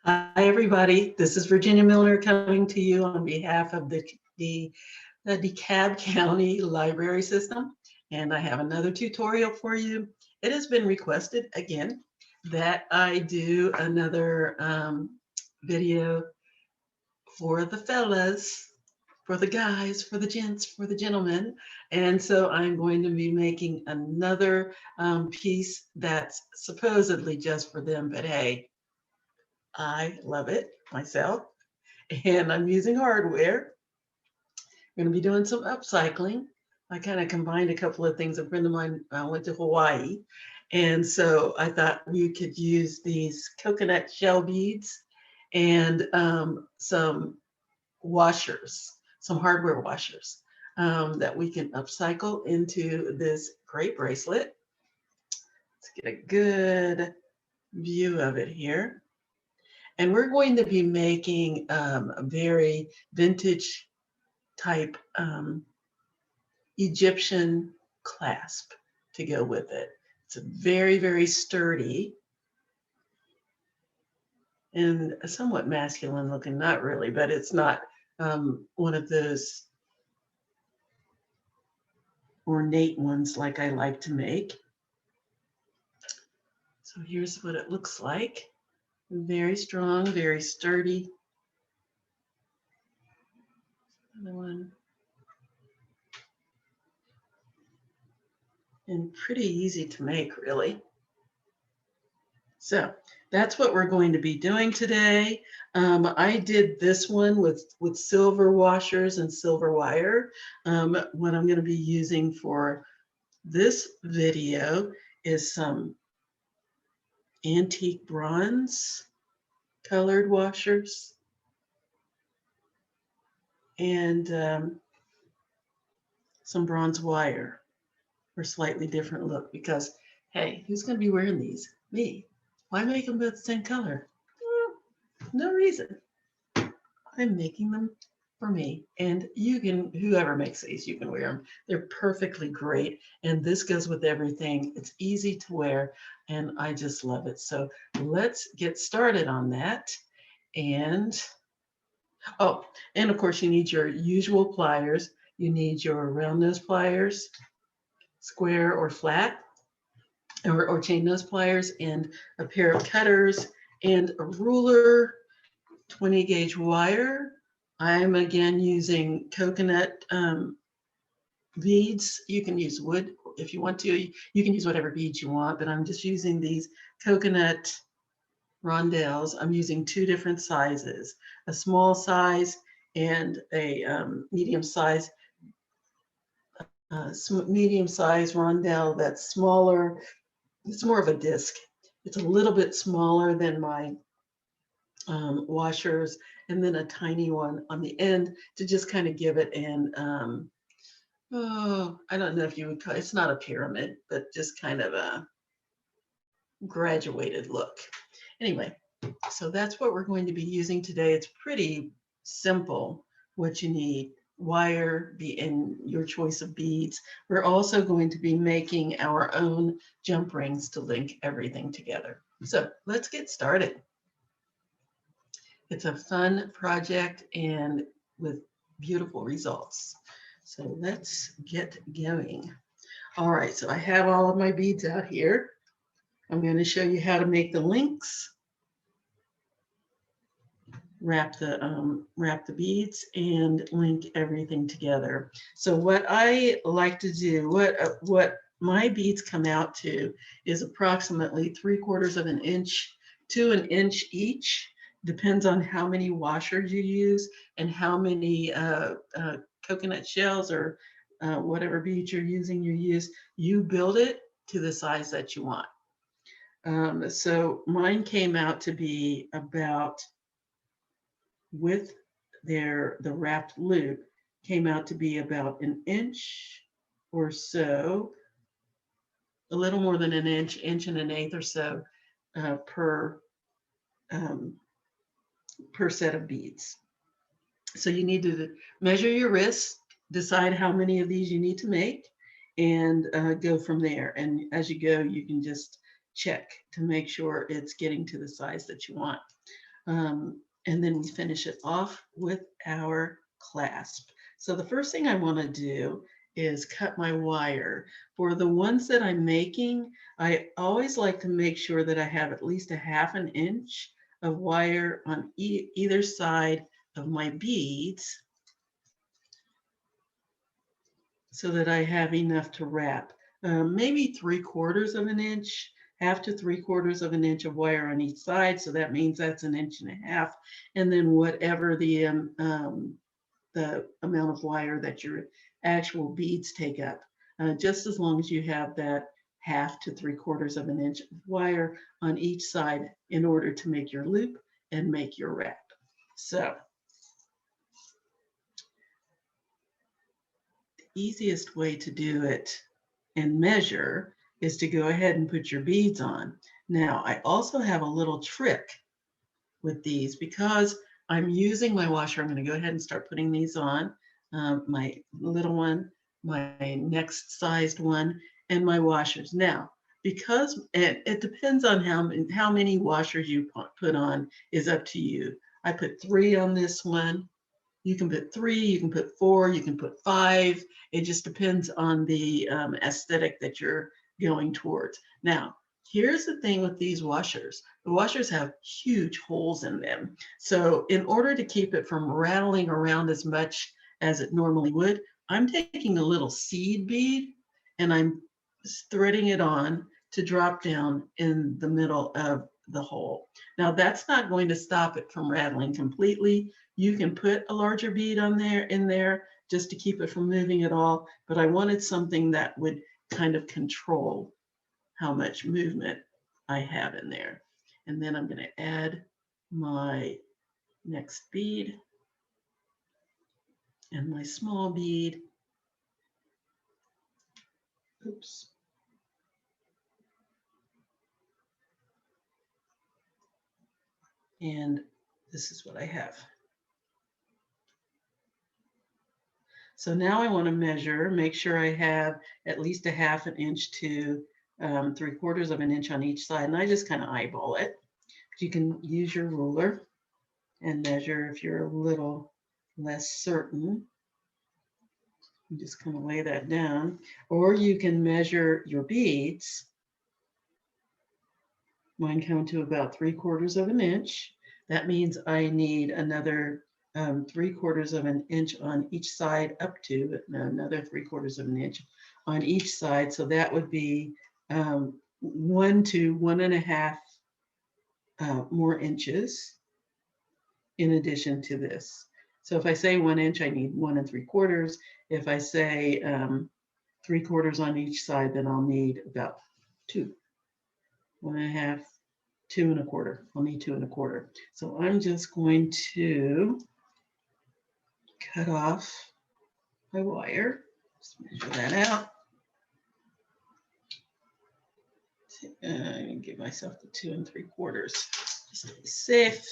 Hi, everybody. This is Virginia Milner coming to you on behalf of the DeKalb County Library System. And I have another tutorial for you. It has been requested again that I do another video for the fellas, for the guys, for the gents, for the gentlemen. And so I'm going to be making another piece that's supposedly just for them, but hey, I love it myself, and I'm using hardware. I'm going to be doing some upcycling. I kind of combined a couple of things. A friend of mine went to Hawaii, and so I thought we could use these coconut shell beads and some washers, some hardware washers that we can upcycle into this great bracelet. Let's get a good view of it here. And we're going to be making a very vintage type Egyptian clasp to go with it. It's very, very sturdy and somewhat masculine looking, not really, but it's not one of those ornate ones like I like to make. So here's what it looks like. Very strong, very sturdy. Another one. And pretty easy to make, really. So that's what we're going to be doing today. I did this one with silver washers and silver wire. What I'm going to be using for this video is some antique bronze colored washers and some bronze wire for a slightly different look because, hey, who's going to be wearing these? Me. Why make them both the same color? No reason. I'm making them for me, and you can, whoever makes these, you can wear them. They're perfectly great, and this goes with everything. It's easy to wear, and I just love it. So let's get started on that. And oh, and of course you need your usual pliers. You need your round nose pliers, square or flat, or chain nose pliers, and a pair of cutters and a ruler, 20 gauge wire. I'm again using coconut beads. You can use wood if you want to. You can use whatever beads you want, but I'm just using these coconut rondelles. I'm using two different sizes, a small size and a medium size rondelle that's smaller. It's more of a disc. It's a little bit smaller than my washers, and then a tiny one on the end to just kind of give it an oh, I don't know if you would call it's not a pyramid, but just kind of a graduated look. Anyway, so that's what we're going to be using today. It's pretty simple what you need. Wire, and your choice of beads. We're also going to be making our own jump rings to link everything together. So let's get started. It's a fun project and with beautiful results. So let's get going. All right, so I have all of my beads out here. I'm going to show you how to make the links, wrap the beads, and link everything together. So what I like to do, what my beads come out to is approximately 3/4 of an inch to an inch each. Depends on how many washers you use and how many coconut shells or whatever beads you're using. You build it to the size that you want. So mine came out to be about, with the wrapped loop, came out to be about an inch or so, a little more than an inch, inch and an eighth or so per set of beads. So you need to measure your wrists, decide how many of these you need to make, and go from there. And as you go, you can just check to make sure it's getting to the size that you want. And then we finish it off with our clasp. So the first thing I want to do is cut my wire. For the ones that I'm making, I always like to make sure that I have at least a ½ inch of wire on either side of my beads so that I have enough to wrap. Maybe 3/4 inch, ½ to 3/4 inch of wire on each side. So that means that's 1.5 inches. And then whatever the amount of wire that your actual beads take up, just as long as you have that ½ to 3/4 inch of wire on each side in order to make your loop and make your wrap. So the easiest way to do it and measure is to go ahead and put your beads on. Now, I also have a little trick with these because I'm using my washer. I'm going to go ahead and start putting these on. My little one, my next sized one, and my washers. Now, because it depends on how many washers you put on is up to you. I put 3 on this one. You can put 3, you can put 4, you can put 5. It just depends on the aesthetic that you're going towards. Now, here's the thing with these washers. The washers have huge holes in them. So in order to keep it from rattling around as much as it normally would, I'm taking a little seed bead and I'm threading it on to drop down in the middle of the hole. Now that's not going to stop it from rattling completely. You can put a larger bead on in there just to keep it from moving at all, but I wanted something that would kind of control how much movement I have in there. And then I'm going to add my next bead and my small bead. Oops. And this is what I have. So now I want to measure, make sure I have at least a ½ inch to 3/4 inch on each side. And I just kind of eyeball it. You can use your ruler and measure if you're a little less certain. You just kind of lay that down. Or you can measure your beads. Mine come to about 3/4 inch. That means I need another 3/4 inch on each side, up to another 3/4 inch on each side. So that would be 1 to 1.5 more inches in addition to this. So if I say 1 inch, I need 1 3/4. If I say 3/4 on each side, then I'll need about 2. 1.5, 2 1/4. I'll need 2 1/4. So I'm just going to cut off my wire. Just measure that out. Give myself the 2 3/4 just to be safe.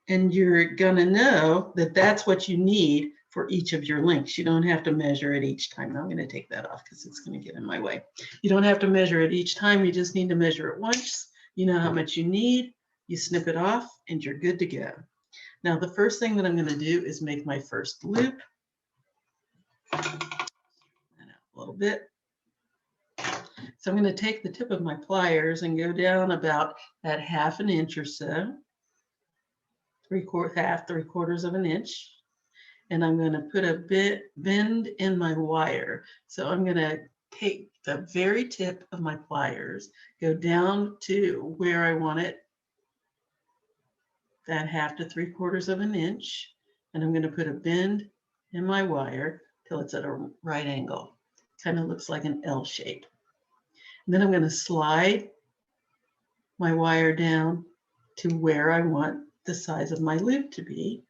And you're gonna know that that's what you need for each of your links. You don't have to measure it each time. Now I'm going to take that off because it's going to get in my way. You don't have to measure it each time. You just need to measure it once. You know how much you need. You snip it off and you're good to go. Now the first thing that I'm going to do is make my first loop. That out a little bit. So I'm going to take the tip of my pliers and go down about that ½ inch or so. 3/4 inch. And I'm going to put a bend in my wire. So I'm going to take the very tip of my pliers, go down to where I want it, that ½ to 3/4 inch, and I'm going to put a bend in my wire till it's at a right angle. Kind of looks like an L shape. And then I'm going to slide my wire down to where I want the size of my loop to be.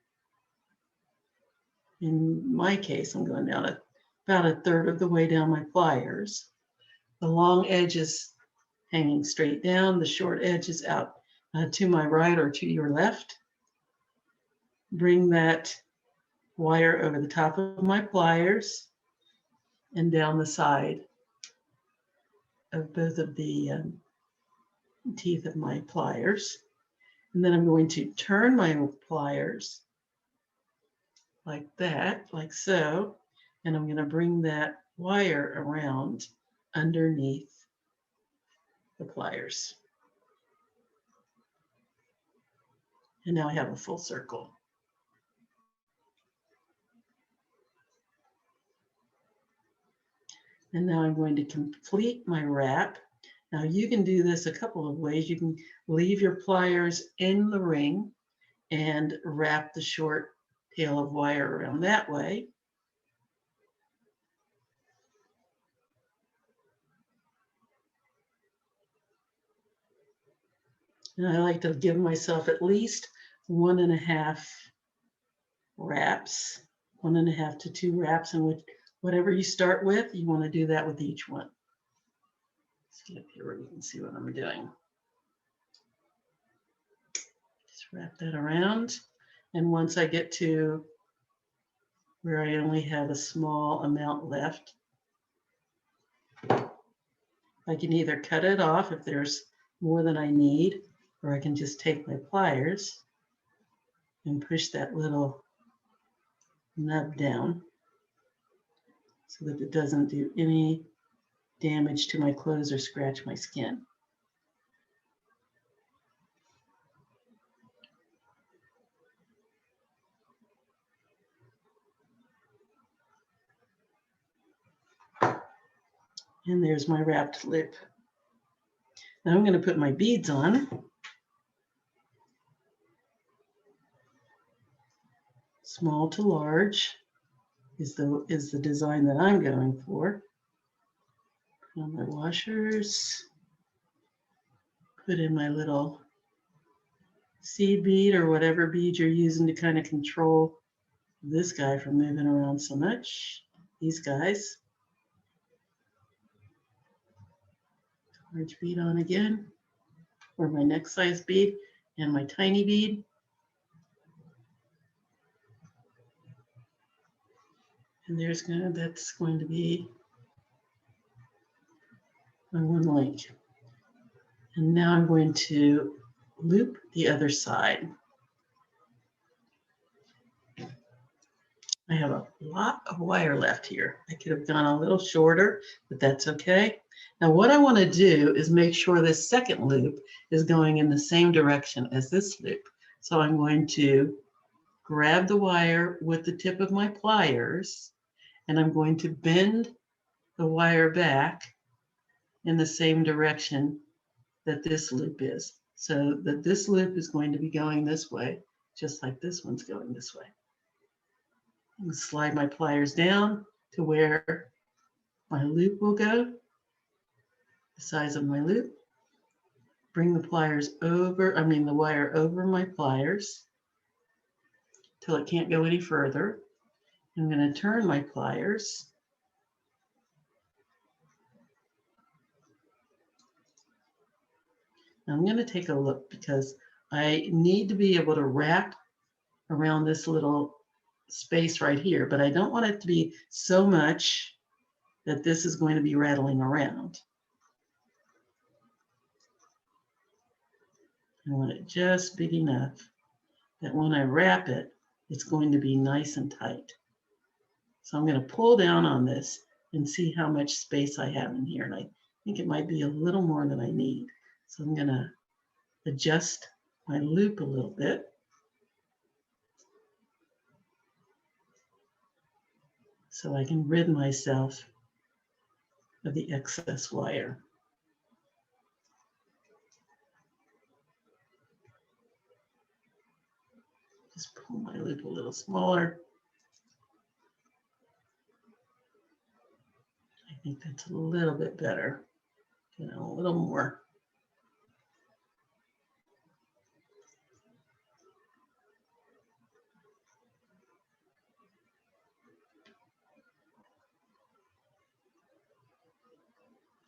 In my case, I'm going down about 1/3 of the way down my pliers. The long edge is hanging straight down. The short edge is out to my right or to your left. Bring that wire over the top of my pliers and down the side of both of the teeth of my pliers. And then I'm going to turn my pliers like that, like so. And I'm going to bring that wire around underneath the pliers. And now I have a full circle. And now I'm going to complete my wrap. Now you can do this a couple of ways. You can leave your pliers in the ring and wrap the short tail of wire around that way. And I like to give myself at least 1.5 wraps, 1.5 to 2 wraps, and whatever you start with, you want to do that with each one. Let's get up here where you can see what I'm doing. Just wrap that around. And once I get to where I only have a small amount left, I can either cut it off if there's more than I need, or I can just take my pliers and push that little nub down so that it doesn't do any damage to my clothes or scratch my skin. And there's my wrapped loop. Now I'm going to put my beads on. Small to large is the design that I'm going for. Put on my washers. Put in my little seed bead or whatever bead you're using to kind of control this guy from moving around so much. These guys. Large bead on again, or my next size bead, and my tiny bead. And that's going to be my one link. And now I'm going to loop the other side. I have a lot of wire left here. I could have gone a little shorter, but that's okay. Now what I want to do is make sure this second loop is going in the same direction as this loop. So I'm going to grab the wire with the tip of my pliers, and I'm going to bend the wire back in the same direction that this loop is, so that this loop is going to be going this way, just like this one's going this way. I'm going to slide my pliers down to where my loop will go, the size of my loop. Bring the the wire over my pliers till it can't go any further. I'm going to turn my pliers. I'm going to take a look because I need to be able to wrap around this little space right here, but I don't want it to be so much that this is going to be rattling around. I want it just big enough that when I wrap it, it's going to be nice and tight. So I'm going to pull down on this and see how much space I have in here. And I think it might be a little more than I need. So I'm going to adjust my loop a little bit. So I can rid myself of the excess wire. Just pull my loop a little smaller. I think that's a little bit better. A little more.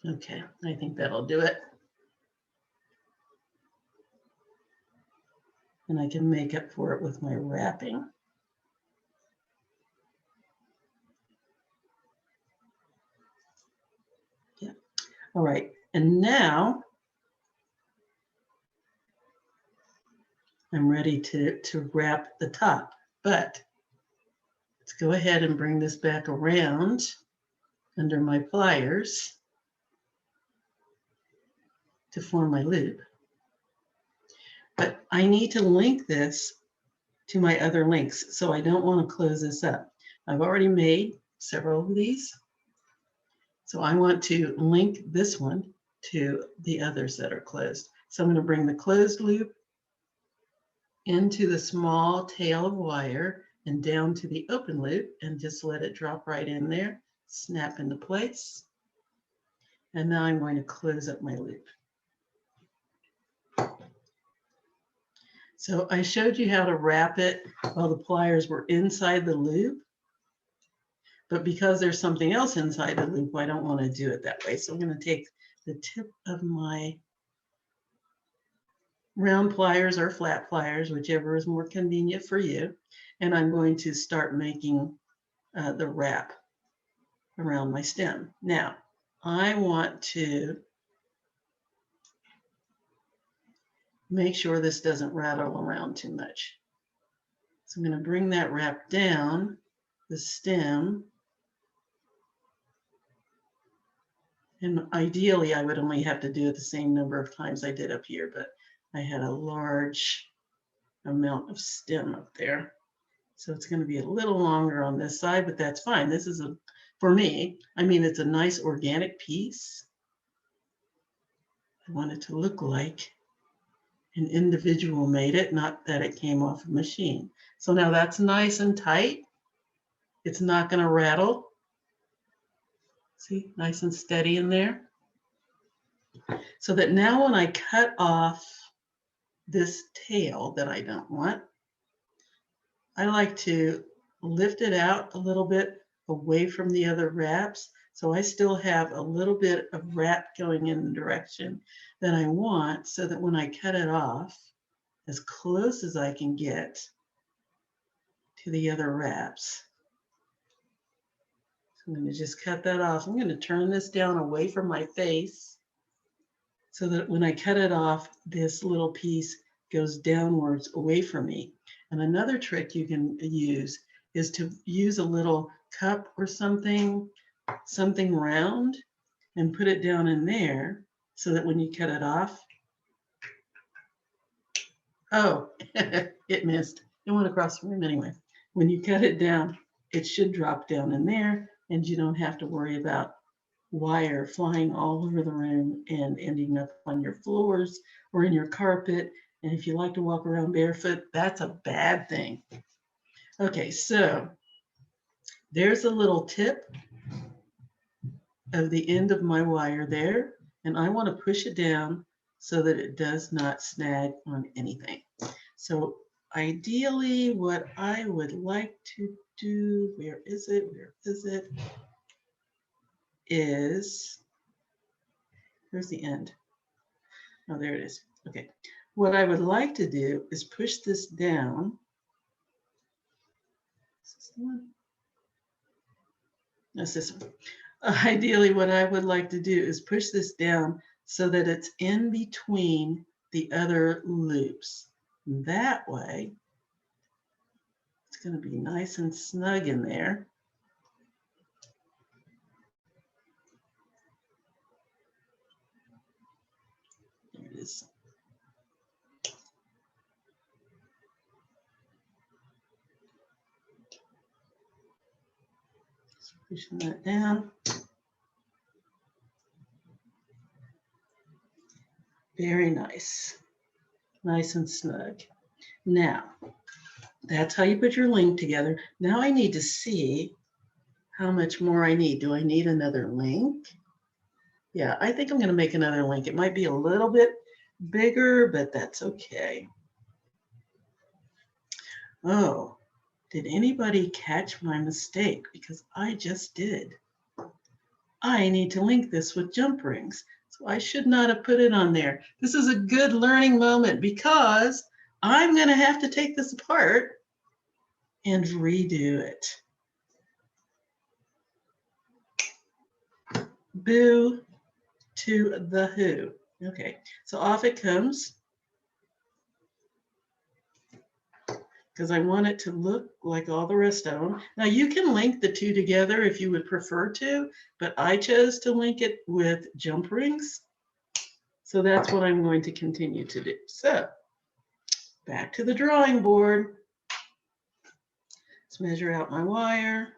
Okay, I think that'll do it. And I can make up for it with my wrapping. Yeah. All right, and now I'm ready to wrap the top. But let's go ahead and bring this back around under my pliers to form my loop. But I need to link this to my other links, so I don't want to close this up. I've already made several of these, so I want to link this one to the others that are closed. So I'm going to bring the closed loop into the small tail of wire and down to the open loop and just let it drop right in there, snap into place. And now I'm going to close up my loop. So I showed you how to wrap it while the pliers were inside the loop, but because there's something else inside the loop, I don't want to do it that way. So I'm going to take the tip of my round pliers or flat pliers, whichever is more convenient for you, and I'm going to start making the wrap around my stem. Now, I want to make sure this doesn't rattle around too much. So I'm going to bring that wrap down the stem. And ideally, I would only have to do it the same number of times I did up here, but I had a large amount of stem up there. So it's going to be a little longer on this side, but that's fine. This is for me, I mean, it's a nice organic piece. I want it to look like an individual made it, not that it came off a machine. So now that's nice and tight. It's not going to rattle. See, nice and steady in there. So that now when I cut off this tail that I don't want, I like to lift it out a little bit away from the other wraps. So I still have a little bit of wrap going in the direction that I want, so that when I cut it off, as close as I can get to the other wraps. So I'm going to just cut that off. I'm going to turn this down away from my face so that when I cut it off, this little piece goes downwards away from me. And another trick you can use is to use a little cup or something round and put it down in there so that when you cut it off, oh, it missed. It went across the room anyway. When you cut it down, it should drop down in there and you don't have to worry about wire flying all over the room and ending up on your floors or in your carpet. And if you like to walk around barefoot, that's a bad thing. Okay, so there's a little tip of the end of my wire there, and I want to push it down so that it does not snag on anything. So ideally, what I would like to do, where is it, is, where's the end? Oh, there it is. Okay. What I would like to do is push this down. Is this the one? That's this one. Ideally, what I would like to do is push this down so that it's in between the other loops. That way, it's going to be nice and snug in there. There it is. Just pushing that down. Very nice. Nice and snug. Now, that's how you put your link together. Now I need to see how much more I need. Do I need another link? Yeah, I think I'm going to make another link. It might be a little bit bigger, but that's okay. Oh, did anybody catch my mistake? Because I just did. I need to link this with jump rings. So I should not have put it on there. This is a good learning moment because I'm going to have to take this apart and redo it. Boo to the who. Okay, so off it comes. because I want it to look like all the rest of them. Now you can link the two together if you would prefer to, but I chose to link it with jump rings. So that's what I'm going to continue to do. So back to the drawing board. Let's measure out my wire.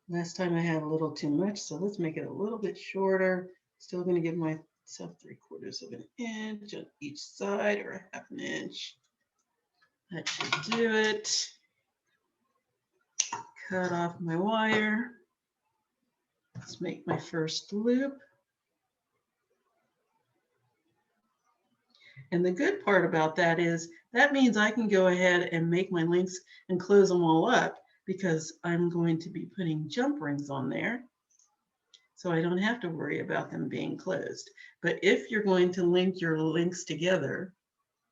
Last time I had a little too much, so let's make it a little bit shorter. Still going to give myself 3/4 of an inch on each side, or a 1/2 inch. That should do it. Cut off my wire. Let's make my first loop. And the good part about that is that means I can go ahead and make my links and close them all up, because I'm going to be putting jump rings on there. So I don't have to worry about them being closed. But if you're going to link your links together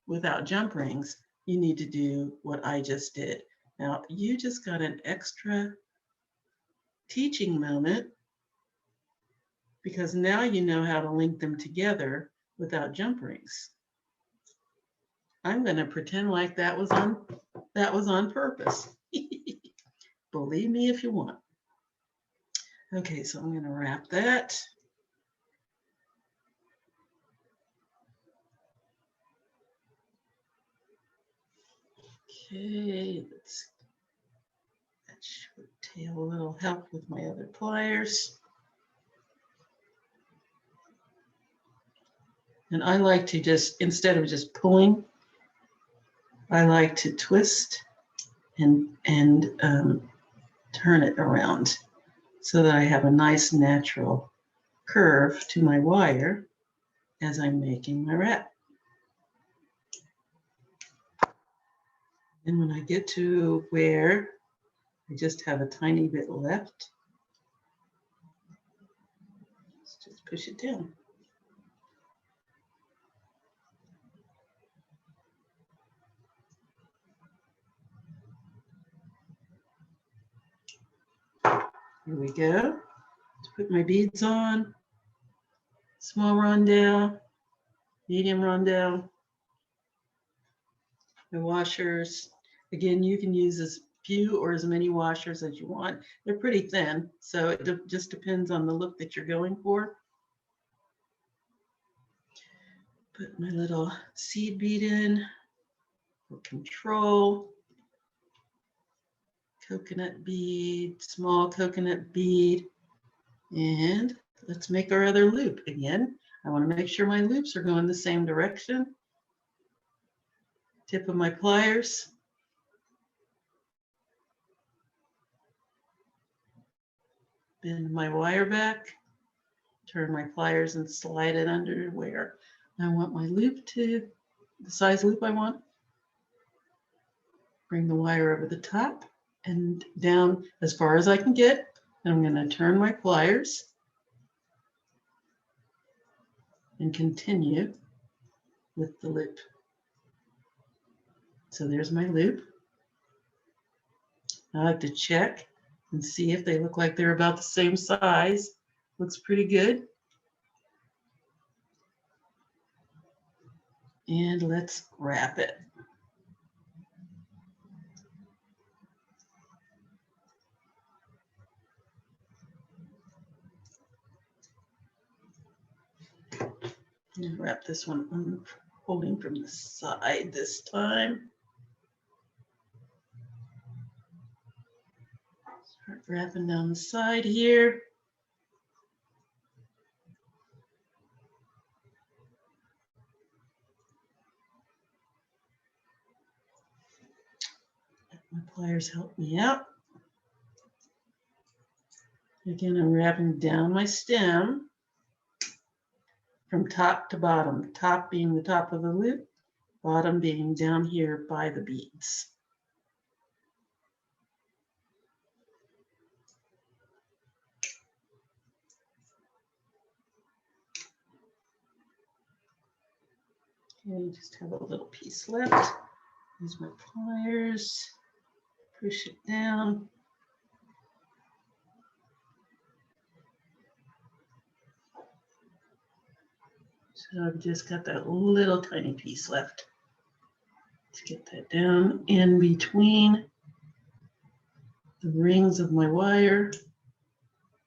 without jump rings, you need to do what I just did. Now, you just got an extra teaching moment, because now you know how to link them together without jump rings. I'm going to pretend like that was on purpose. Believe me if you want. Okay, so I'm going to wrap that. Okay, that should take a little help with my other pliers. And I like to just, instead of just pulling, I like to twist and turn it around so that I have a nice natural curve to my wire as I'm making my wrap. And when I get to where I just have a tiny bit left, let's just push it down. Here we go. Let's put my beads on. Small rondelle, medium rondelle, the washers. Again, you can use as few or as many washers as you want. They're pretty thin, so it just depends on the look that you're going for. Put my little seed bead in for control. Coconut bead, small coconut bead, and let's make our other loop. Again, I want to make sure my loops are going the same direction. Tip of my pliers. Bend my wire back. Turn my pliers and slide it under where I want my loop to, the size loop I want. Bring the wire over the top and down as far as I can get. And I'm going to turn my pliers and continue with the loop. So there's my loop. I like to check and see if they look like they're about the same size. Looks pretty good. And let's wrap it. And wrap this one, I'm holding from the side this time. Start wrapping down the side here. My pliers help me out. Again, I'm wrapping down my stem from top to bottom, top being the top of the loop, bottom being down here by the beads. Okay, just have a little piece left. Use my pliers, push it down. So I've just got that little tiny piece left to get that down in between the rings of my wire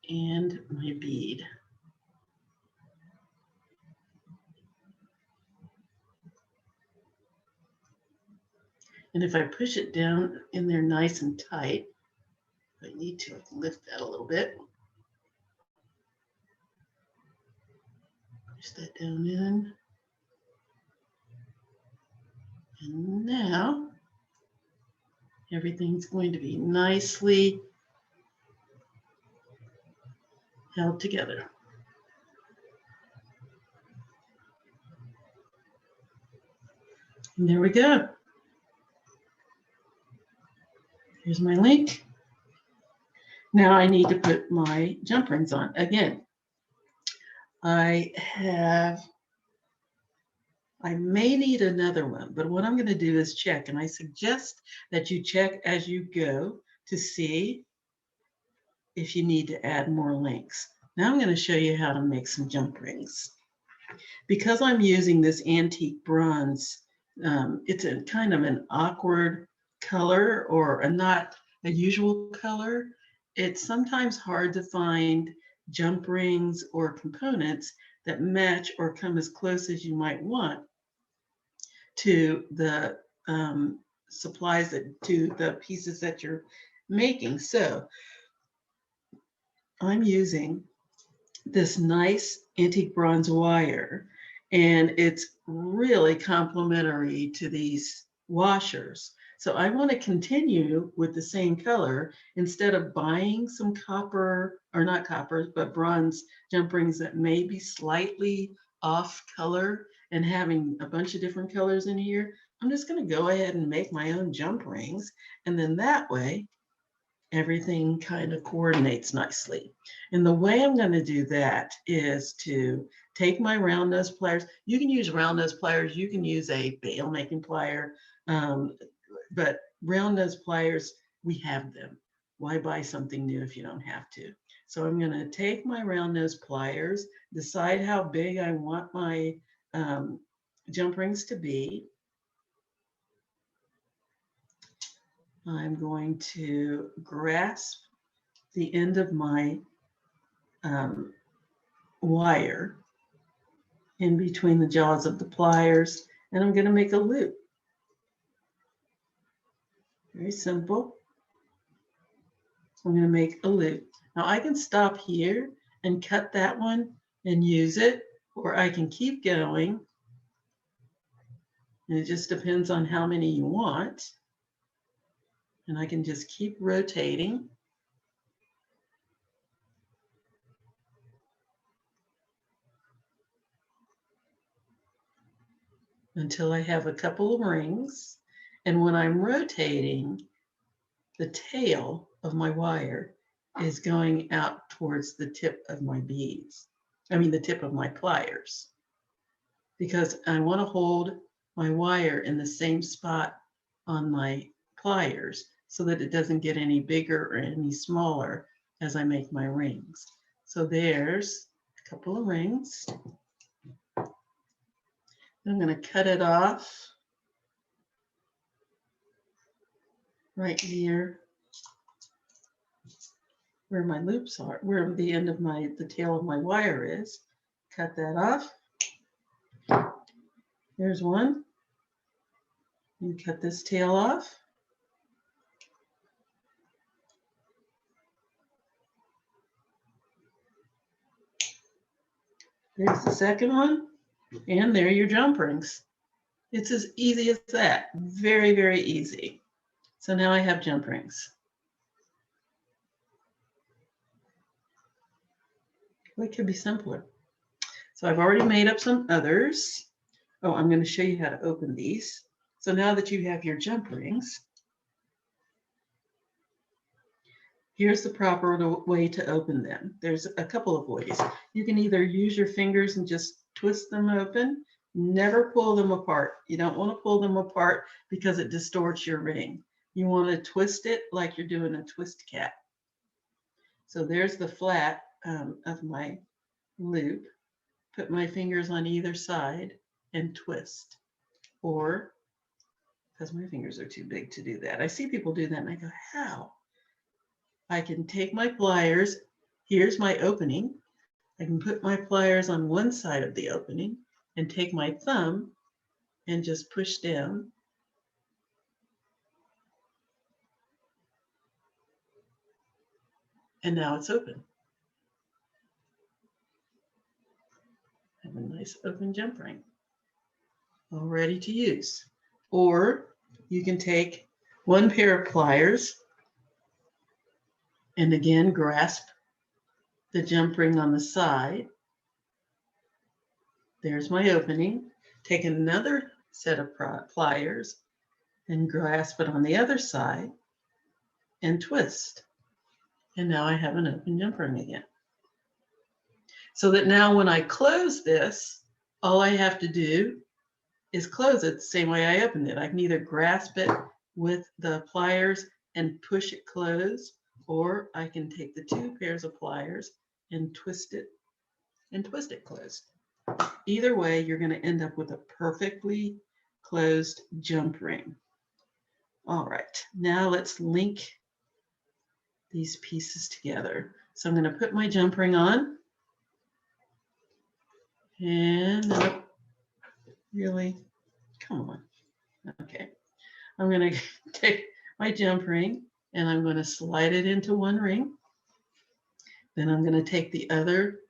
and my bead. And if I push it down in there nice and tight, if I need to, I can lift that a little bit. Push that down in. And now everything's going to be nicely held together. And there we go. Here's my link. Now I need to put my jump rings on. Again, I may need another one, but what I'm going to do is check, and I suggest that you check as you go to see if you need to add more links. Now I'm going to show you how to make some jump rings. Because I'm using this antique bronze, it's a kind of an awkward color or not a usual color. It's sometimes hard to find jump rings or components that match or come as close as you might want to the supplies to the pieces that you're making. So I'm using this nice antique bronze wire, and it's really complementary to these washers. So I want to continue with the same color instead of buying some copper, or not copper, but bronze jump rings that may be slightly off color and having a bunch of different colors in here. I'm just going to go ahead and make my own jump rings, and then that way everything kind of coordinates nicely. And the way I'm going to do that is to take my round nose pliers. You can use round nose pliers. You can use a bail making plier. But round nose pliers, we have them. Why buy something new if you don't have to? So I'm going to take my round nose pliers, decide how big I want my jump rings to be. I'm going to grasp the end of my wire in between the jaws of the pliers, and I'm going to make a loop. Very simple. I'm going to make a loop. Now I can stop here and cut that one and use it, or I can keep going. And it just depends on how many you want. And I can just keep rotating. Until I have a couple of rings. And when I'm rotating, the tail of my wire is going out towards the tip of my beads. I mean, the tip of my pliers. Because I want to hold my wire in the same spot on my pliers so that it doesn't get any bigger or any smaller as I make my rings. So there's a couple of rings. I'm going to cut it off right near where my loops are, where the end of the tail of my wire is. Cut that off. There's one. And cut this tail off. There's the second one. And there are your jump rings. It's as easy as that. Very, very easy. So now I have jump rings. Well, it could be simpler. So I've already made up some others. Oh, I'm going to show you how to open these. So now that you have your jump rings, here's the proper way to open them. There's a couple of ways. You can either use your fingers and just twist them open. Never pull them apart. You don't want to pull them apart because it distorts your ring. You want to twist it like you're doing a twist cap. So there's the flat of my loop. Put my fingers on either side and twist. Or because my fingers are too big to do that. I see people do that and I go, how? I can take my pliers. Here's my opening. I can put my pliers on one side of the opening and take my thumb and just push down. And now it's open. I have a nice open jump ring, all ready to use. Or you can take one pair of pliers and again grasp the jump ring on the side. There's my opening. Take another set of pliers and grasp it on the other side and twist. And now I have an open jump ring again. So that now when I close this, all I have to do is close it the same way I opened it. I can either grasp it with the pliers and push it closed, or I can take the two pairs of pliers and twist it closed. Either way, you're going to end up with a perfectly closed jump ring. All right, now let's link these pieces together. So I'm going to put my jump ring on. And really, come on. Okay, I'm going to take my jump ring and I'm going to slide it into one ring. Then I'm going to take the other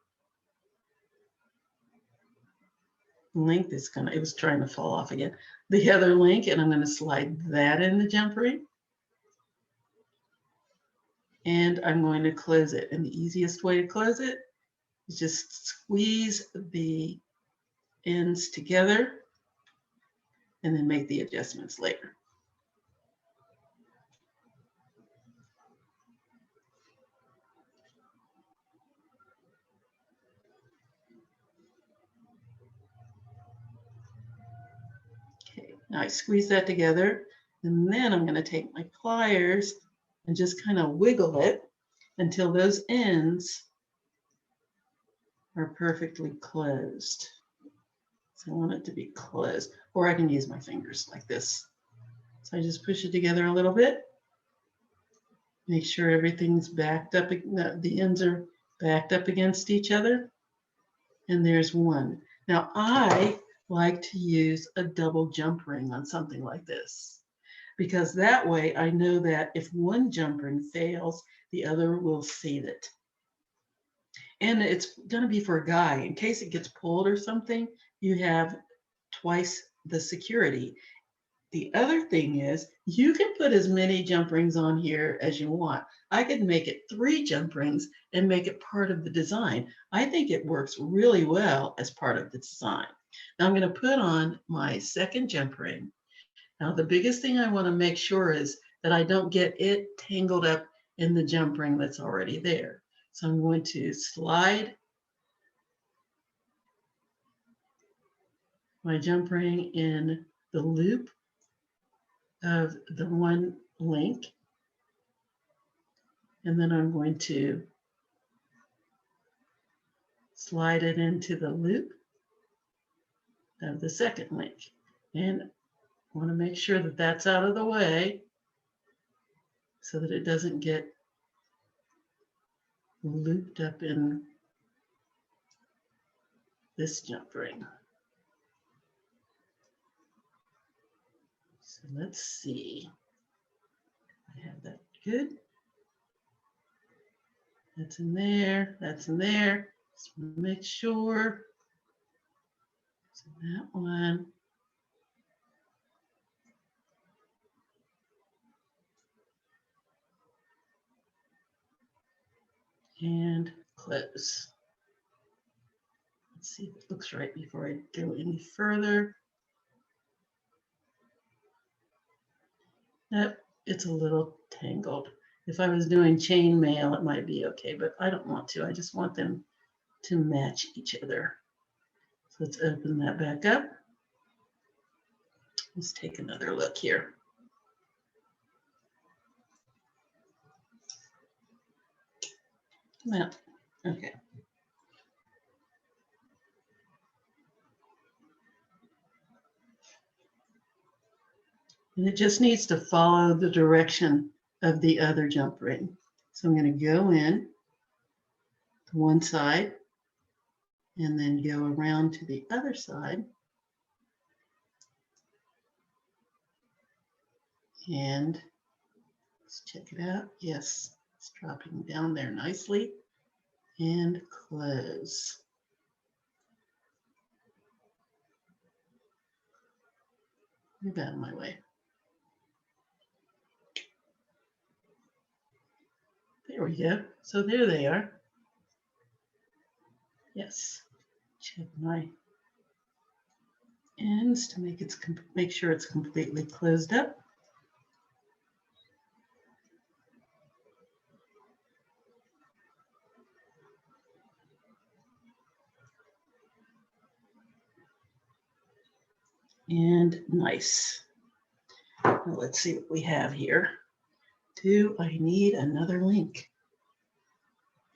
link. It was trying to fall off again. The other link, and I'm going to slide that in the jump ring. And I'm going to close it. And the easiest way to close it is just squeeze the ends together and then make the adjustments later. Okay, now I squeeze that together, and then I'm going to take my pliers and just kind of wiggle it until those ends are perfectly closed. So I want it to be closed, or I can use my fingers like this. So I just push it together a little bit. Make sure everything's backed up, the ends are backed up against each other. And there's one. Now I like to use a double jump ring on something like this, because that way I know that if one jump ring fails, the other will save it. And it's going to be for a guy. In case it gets pulled or something, you have twice the security. The other thing is you can put as many jump rings on here as you want. I could make it 3 jump rings and make it part of the design. I think it works really well as part of the design. Now I'm going to put on my second jump ring. Now the biggest thing I want to make sure is that I don't get it tangled up in the jump ring that's already there. So I'm going to slide my jump ring in the loop of the one link, and then I'm going to slide it into the loop of the second link, and I want to make sure that that's out of the way so that it doesn't get looped up in this jump ring. So let's see. I have that good. That's in there. That's in there. Just want to make sure. So that one. And close. Let's see if it looks right before I go any further. Nope, it's a little tangled. If I was doing chain mail, it might be okay, but I don't want to. I just want them to match each other. So let's open that back up. Let's take another look here. Well, okay. And it just needs to follow the direction of the other jump ring. So I'm going to go in to one side and then go around to the other side. And let's check it out. Yes, it's dropping down there nicely. And close. Move out of my way. There we go. So there they are. Yes. Check my ends to make sure it's completely closed up. And nice. Now let's see what we have here. Do I need another link?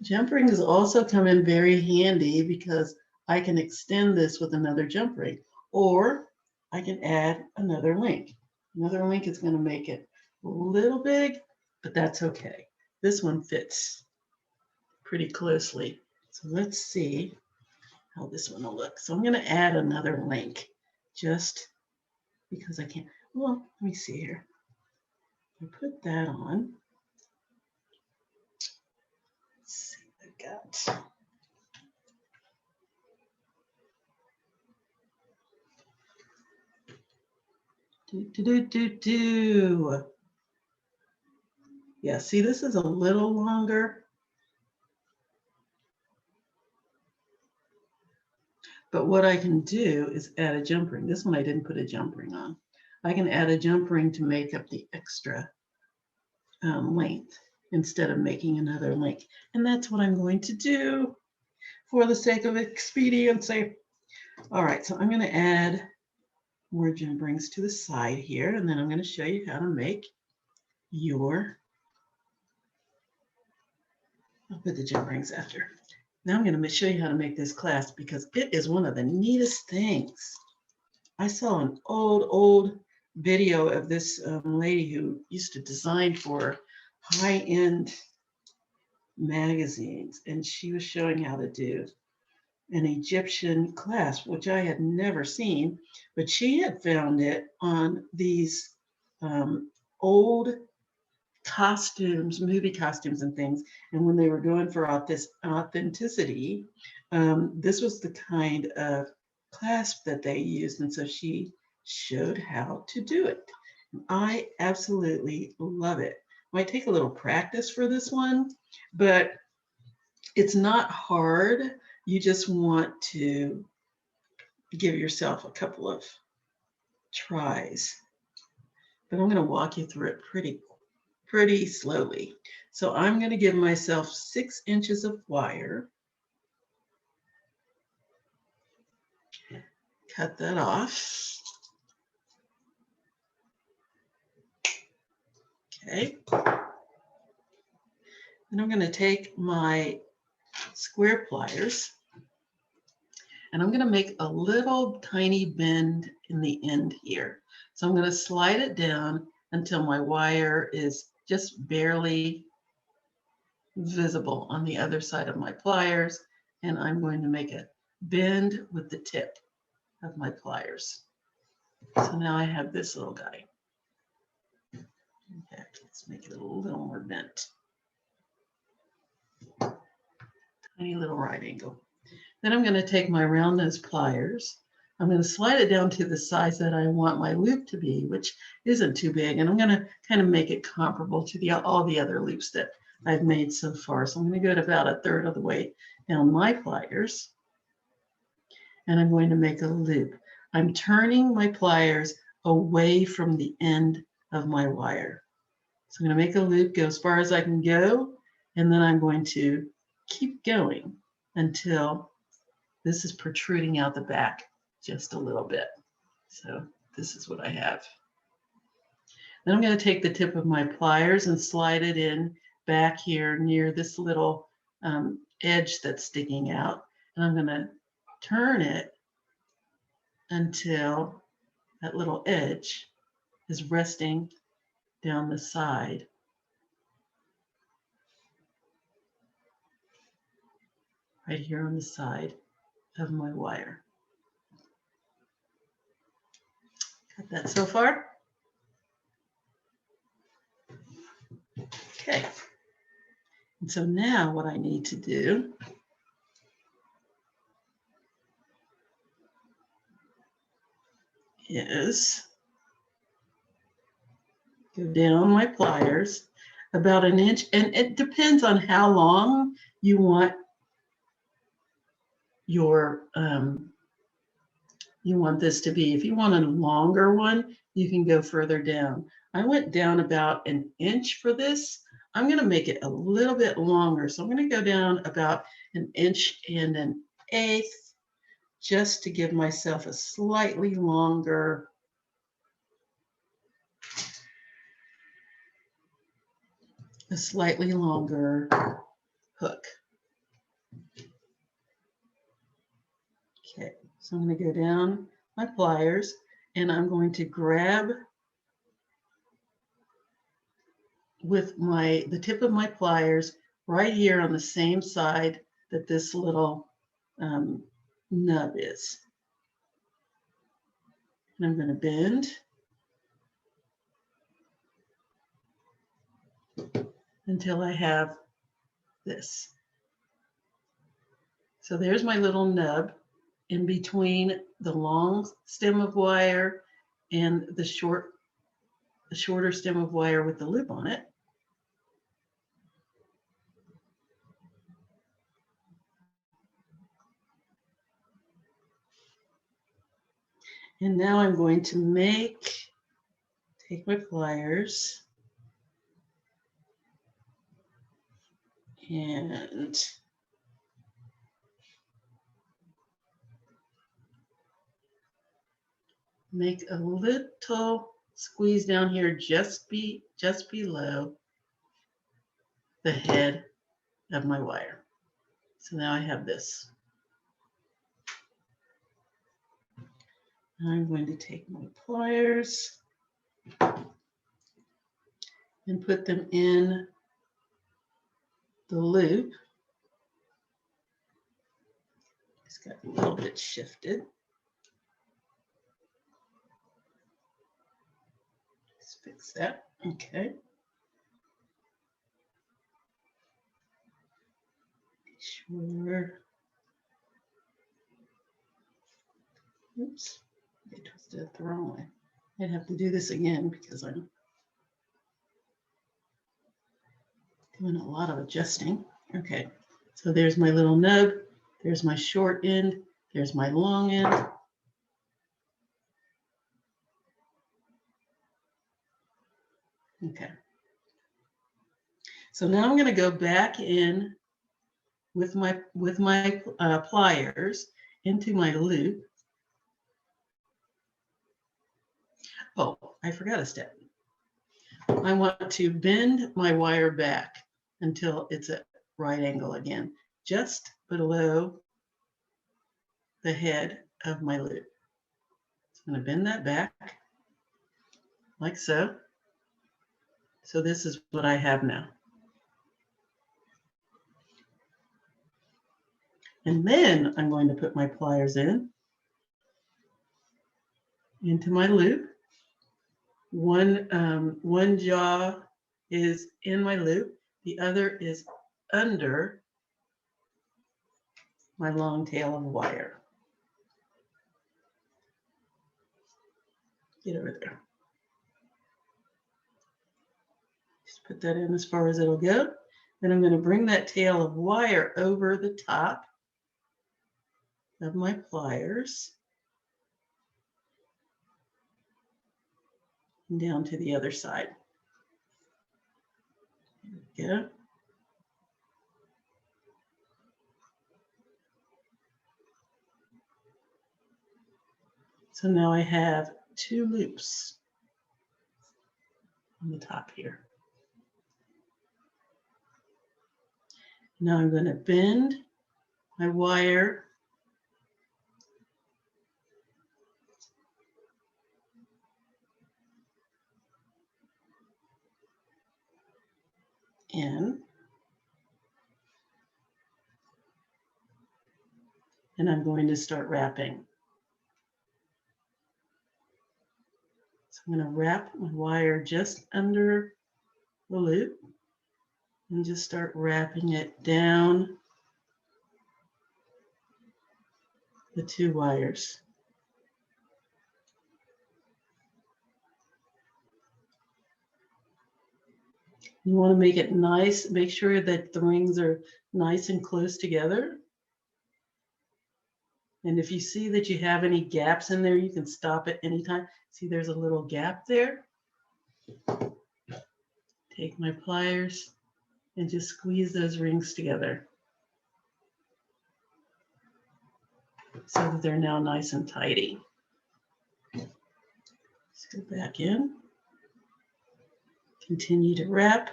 Jump rings also come in very handy because I can extend this with another jump ring, or I can add another link. Another link is going to make it a little big, but that's okay. This one fits pretty closely. So let's see how this one will look. So I'm going to add another link just because I can't. Well, let me see here. I put that on. Let's see what I got. Yeah, see, this is a little longer. But what I can do is add a jump ring. This one I didn't put a jump ring on. I can add a jump ring to make up the extra length instead of making another link. And that's what I'm going to do for the sake of expediency. All right, so I'm going to add more jump rings to the side here, and then I'm going to show you how to make your, I'll put the jump rings after. Now I'm going to show you how to make this clasp because it is one of the neatest things. I saw an old video of this lady who used to design for high-end magazines, and she was showing how to do an Egyptian clasp, which I had never seen, but she had found it on these old costumes, movie costumes and things. And when they were going for authenticity, this was the kind of clasp that they used. And so she showed how to do it. I absolutely love it. Might take a little practice for this one, but it's not hard. You just want to give yourself a couple of tries. But I'm going to walk you through it pretty slowly. So I'm going to give myself 6 inches of wire. Cut that off. Okay. Then I'm going to take my square pliers and I'm going to make a little tiny bend in the end here. So I'm going to slide it down until my wire is just barely visible on the other side of my pliers, and I'm going to make a bend with the tip of my pliers. So now I have this little guy. In fact, let's make it a little more bent. Tiny little right angle. Then I'm going to take my round nose pliers. I'm going to slide it down to the size that I want my loop to be, which isn't too big. And I'm going to kind of make it comparable to all the other loops that I've made so far. So I'm going to go to about 1/3 of the way down my pliers. And I'm going to make a loop. I'm turning my pliers away from the end of my wire. So I'm going to make a loop, go as far as I can go, and then I'm going to keep going until this is protruding out the back just a little bit. So this is what I have. Then I'm going to take the tip of my pliers and slide it in back here near this little edge that's sticking out. And I'm going to turn it until that little edge is resting down the side. Right here on the side of my wire. Got that so far? Okay. And so now what I need to do is go down my pliers about an inch, and it depends on how long you want your this to be. If you want a longer one, you can go further down. I went down about an inch for this. I'm going to make it a little bit longer, so I'm going to go down about an inch and an eighth, just to give myself a slightly longer hook. Okay, so I'm going to go down my pliers and I'm going to grab with the tip of my pliers right here on the same side that this little nub is. And I'm going to bend until I have this. So there's my little nub in between the long stem of wire and the shorter stem of wire with the loop on it. And now I'm going to take my pliers and make a little squeeze down here just below the head of my wire. So now I have this. I'm going to take my pliers and put them in the loop. It's got a little bit shifted. Let's fix that. Okay. Sure. Oops, I twisted it the wrong way. I'd have to do this again because I'm doing a lot of adjusting. Okay, so there's my little nub, there's my short end, there's my long end. Okay, so now I'm going to go back in with my pliers into my loop. Oh, I forgot a step. I want to bend my wire back until it's at right angle again, just below the head of my loop. So I'm going to bend that back like so. So this is what I have now. And then I'm going to put my pliers into my loop. One jaw is in my loop, the other is under my long tail of wire. Get over there. Just put that in as far as it'll go. Then I'm going to bring that tail of wire over the top of my pliers and down to the other side. There we go. So now I have two loops on the top here. Now I'm going to bend my wire in. And I'm going to start wrapping. So I'm going to wrap my wire just under the loop and just start wrapping it down the two wires. You want to make it nice, make sure that the rings are nice and close together. And if you see that you have any gaps in there, you can stop at any time. See, there's a little gap there. Take my pliers and just squeeze those rings together so that they're now nice and tidy. Let's go back in. Continue to wrap.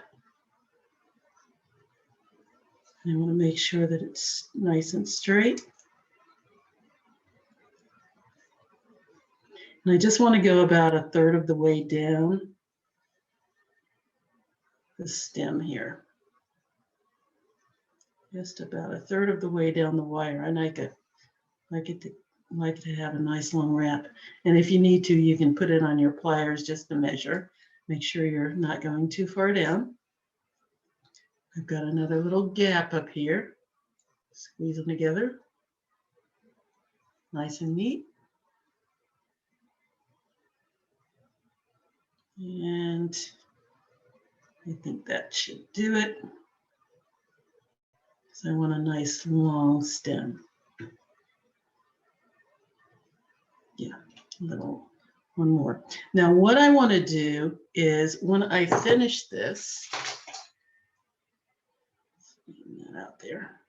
I want to make sure that it's nice and straight. And I just want to go about 1/3 of the way down the stem here. Just about 1/3 of the way down the wire. I like to have a nice long wrap. And if you need to, you can put it on your pliers just to measure. Make sure you're not going too far down. I've got another little gap up here. Squeeze them together. Nice and neat. And I think that should do it. So I want a nice long stem. Yeah, one more. Now what I want to do is when I finish this, that out there.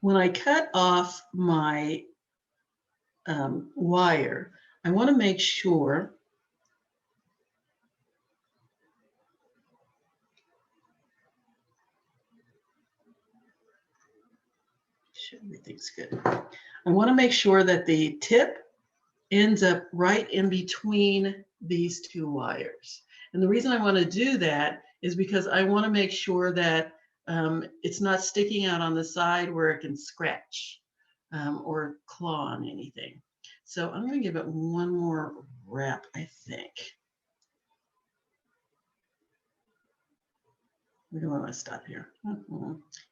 When I cut off my wire, I want to make sure everything's good. I want to make sure that the tip ends up right in between these two wires. And the reason I want to do that is because I want to make sure that it's not sticking out on the side where it can scratch or claw on anything. So I'm going to give it one more wrap, I think. We don't want to stop here.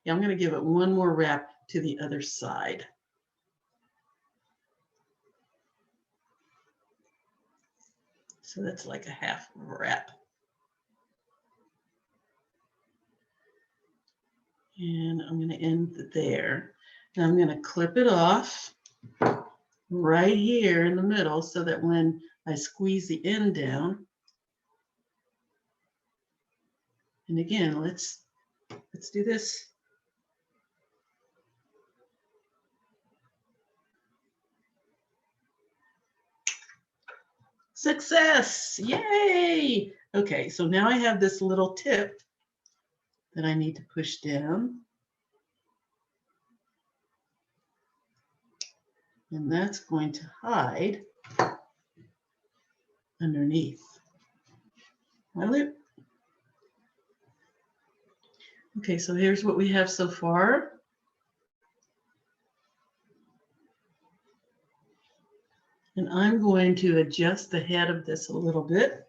Yeah, I'm going to give it one more wrap to the other side. So that's like a half wrap. And I'm going to end there. Now I'm going to clip it off right here in the middle so that when I squeeze the end down, and again, let's do this. Success! Yay! Okay, so now I have this little tip that I need to push down. And that's going to hide underneath my loop. Okay, so here's what we have so far. And I'm going to adjust the head of this a little bit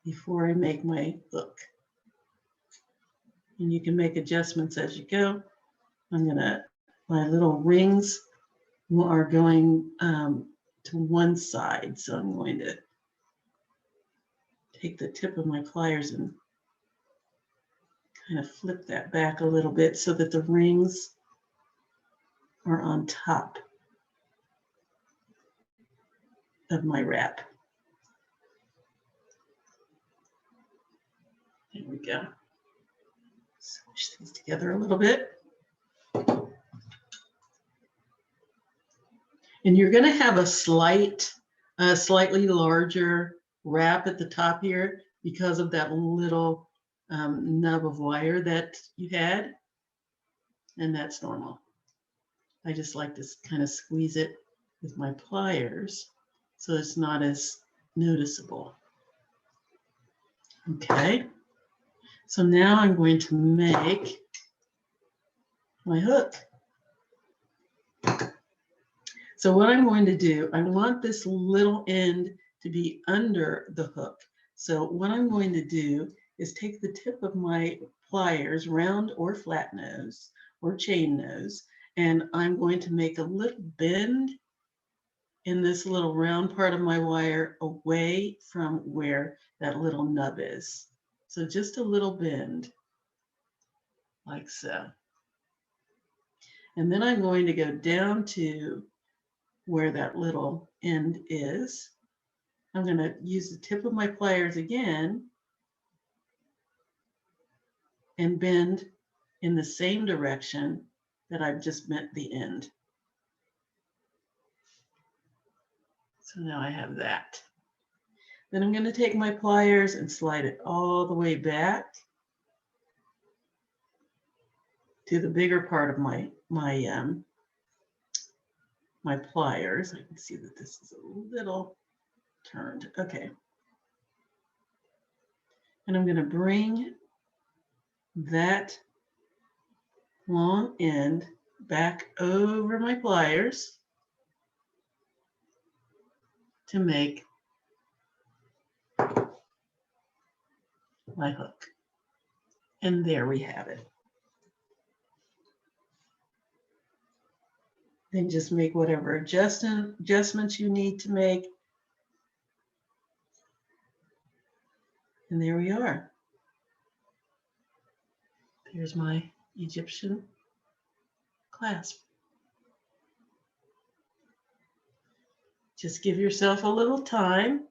before I make my hook. And you can make adjustments as you go. My little rings are going to one side. So I'm going to take the tip of my pliers and kind of flip that back a little bit so that the rings are on top of my wrap. There we go. Squish these together a little bit. And you're going to have a slightly larger wrap at the top here because of that little nub of wire that you had. And that's normal. I just like to kind of squeeze it with my pliers so it's not as noticeable. Okay, so now I'm going to make my hook. So what I'm going to do, I want this little end to be under the hook. So what I'm going to do is take the tip of my pliers, round or flat nose or chain nose, and I'm going to make a little bend in this little round part of my wire away from where that little nub is. So just a little bend, like so. And then I'm going to go down to where that little end is. I'm going to use the tip of my pliers again and bend in the same direction that I've just bent the end. So now I have that. Then I'm going to take my pliers and slide it all the way back to the bigger part of my pliers. I can see that this is a little turned. Okay. And I'm going to bring that long end back over my pliers to make my hook. And there we have it. Then just make whatever adjustments you need to make. And there we are. Here's my Egyptian clasp. Just give yourself a little time.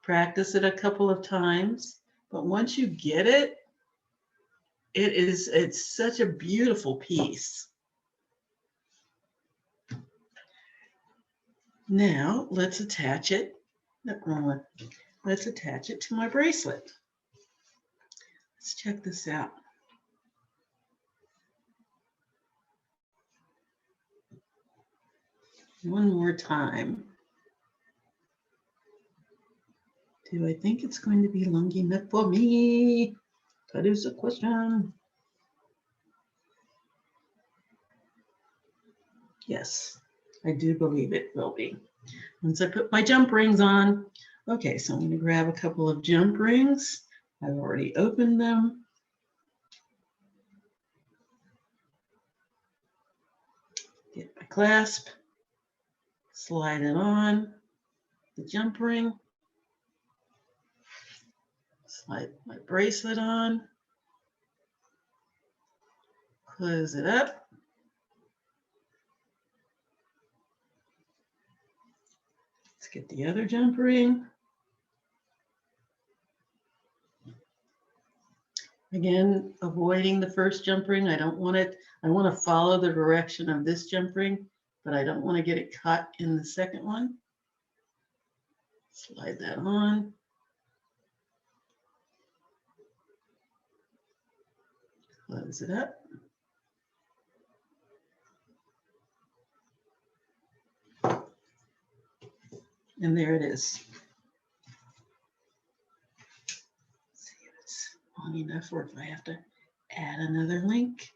Practice it a couple of times. But once you get it, it's such a beautiful piece. Now let's attach it. No, wrong one. Let's attach it to my bracelet. Let's check this out. One more time. Do I think it's going to be long enough for me? That is the question. Yes, I do believe it will be. Once I put my jump rings on. Okay, so I'm going to grab a couple of jump rings. I've already opened them. Get my clasp, slide it on the jump ring, slide my bracelet on, close it up. Let's get the other jump ring. Again, avoiding the first jump ring. I don't want it. I want to follow the direction of this jump ring, but I don't want to get it caught in the second one. Slide that on. Close it up. And there it is. Let's see if it's long enough or if I have to add another link.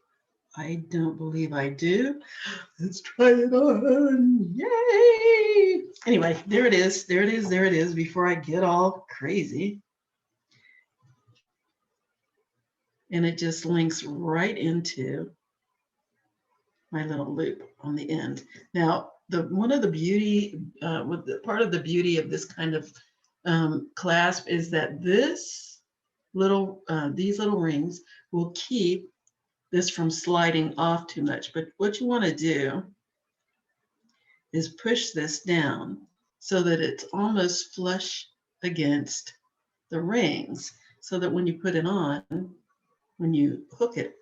I don't believe I do. Let's try it on. Yay! Anyway, there it is. There it is. There it is before I get all crazy. And it just links right into my little loop on the end. Now, part of the beauty of this kind of clasp is that these little rings will keep this from sliding off too much. But what you want to do is push this down so that it's almost flush against the rings, so that when you put it on, when you hook it,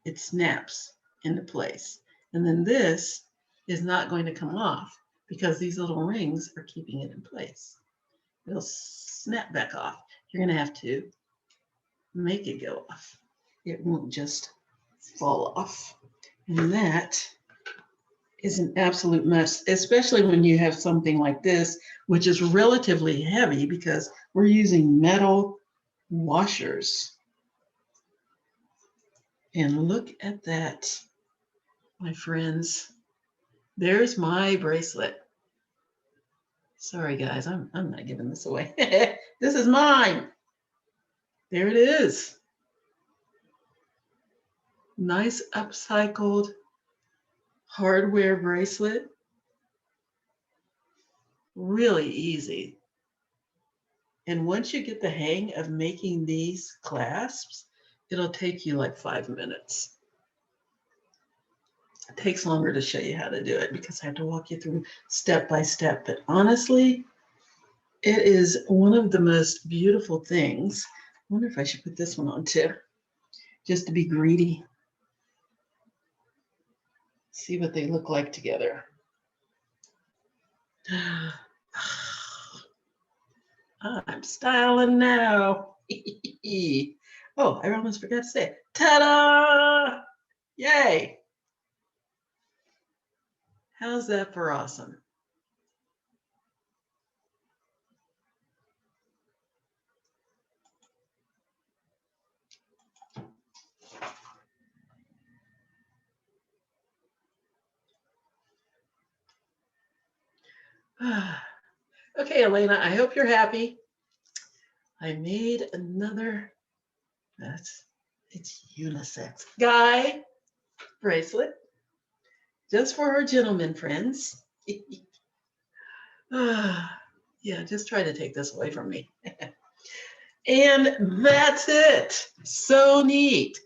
it snaps into place. And then this is not going to come off because these little rings are keeping it in place. It'll snap back off. You're going to have to make it go off. It won't just fall off. And that is an absolute must, especially when you have something like this, which is relatively heavy because we're using metal washers. And look at that, my friends. There's my bracelet. Sorry, guys, I'm not giving this away. This is mine. There it is. Nice upcycled hardware bracelet. Really easy. And once you get the hang of making these clasps, it'll take you like 5 minutes. It takes longer to show you how to do it because I have to walk you through step by step. But honestly, it is one of the most beautiful things. I wonder if I should put this one on too, just to be greedy. See what they look like together. I'm styling now. Oh, I almost forgot to say it. Ta-da! Yay! How's that for awesome? Okay, Elena, I hope you're happy. I made another, it's unisex guy bracelet just for our gentlemen friends. Yeah, just try to take this away from me. And that's it. So neat.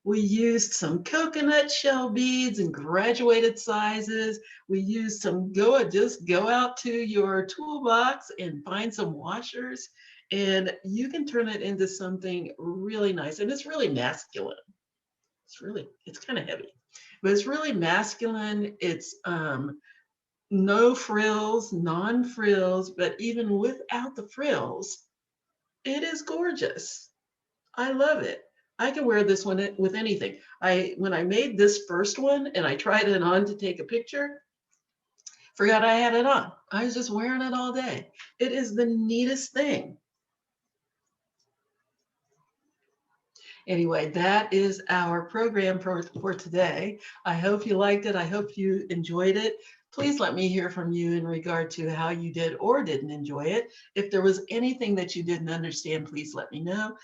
We used some coconut shell beads in graduated sizes. We used some, just go out to your toolbox and find some washers, and you can turn it into something really nice. And it's really masculine. It's kind of heavy, but it's really masculine. It's no frills, non-frills, but even without the frills, it is gorgeous. I love it. I can wear this one with anything. When I made this first one and I tried it on to take a picture, forgot I had it on. I was just wearing it all day. It is the neatest thing. Anyway, that is our program for today. I hope you liked it. I hope you enjoyed it. Please let me hear from you in regard to how you did or didn't enjoy it. If there was anything that you didn't understand, please let me know.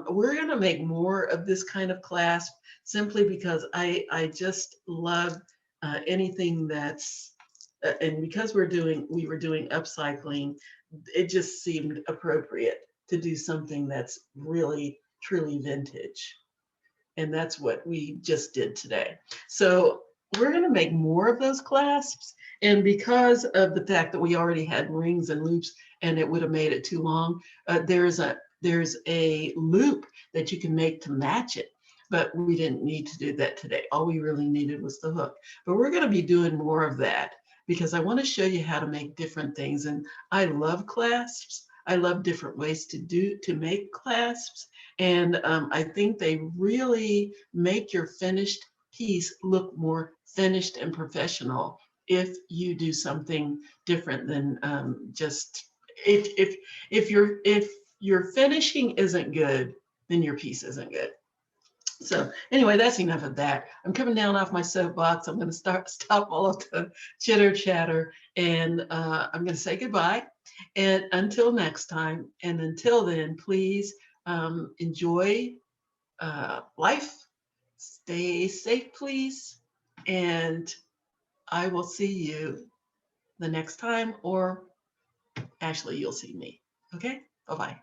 We're going to make more of this kind of class simply because I just love anything that's, and because we were doing upcycling, it just seemed appropriate to do something that's really truly vintage. And that's what we just did today. So we're going to make more of those clasps. And because of the fact that we already had rings and loops and it would have made it too long, there's a loop that you can make to match it. But we didn't need to do that today. All we really needed was the hook. But we're going to be doing more of that because I want to show you how to make different things. And I love clasps. I love different ways to make clasps. And I think they really make your finished piece look more finished and professional if you do something different than just if your finishing isn't good, then your piece isn't good. So anyway, that's enough of that. I'm coming down off my soapbox. I'm going to stop all of the chitter chatter, and I'm going to say goodbye. And until next time, and until then, please enjoy life. Stay safe, please. And I will see you the next time, or actually, you'll see me. Okay? Bye-bye.